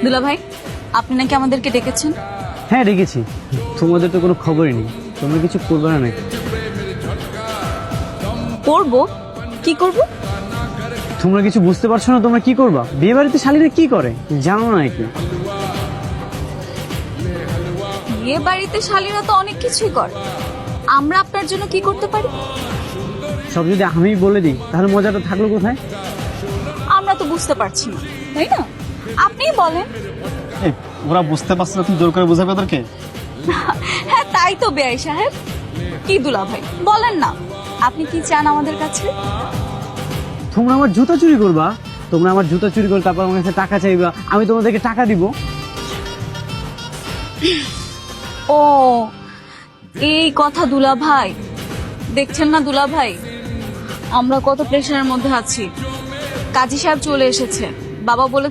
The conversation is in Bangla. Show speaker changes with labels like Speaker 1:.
Speaker 1: দুলা ভাই, আপনি নাকি আমাদেরকে ডেকেছেন?
Speaker 2: হ্যাঁ ডেকেছি, তোমাদের তো কোনো খবরই নেই, তোমরা কিছু করবে না নাকি?
Speaker 1: করব? কি করব?
Speaker 2: তোমরা কিছু বুঝতে পারছো না? তোমরা কি করবা? বিয়ে বাড়িতে শালীরা কি করে জানো না নাকি?
Speaker 1: বিয়ে বাড়িতে শালীরা তো অনেক কিছুই করে, আমরা আপনার জন্য কি করতে পারি?
Speaker 2: সব যদি আমি বলে দিই তাহলে মজাটা থাকলো কোথায়?
Speaker 1: আমরা তো বুঝতে পারছি না, তাই না? আপনিই বলেন।
Speaker 3: এই, ওরা বুঝতে পারছে না, তুমি জোর করে বোঝাবে ওদেরকে?
Speaker 1: হ্যাঁ তাই তো বেআই সাহেব। কি দুলা ভাই বলেন না, আপনি কি চান আমাদের কাছে?
Speaker 2: তোমরা আমার জুতা চুরি করবা, তোমরা আমার জুতা চুরি করে তারপর আমার কাছে টাকা চাইবা, আমি তোমাদেরকে টাকা দিব।
Speaker 1: ও এই কথা দুলা ভাই, দেখছেন না দুলা ভাই আমরা কত প্রেশারের মধ্যে আছি। কাজী সাহেব চলে এসেছে, বাবা বলেছে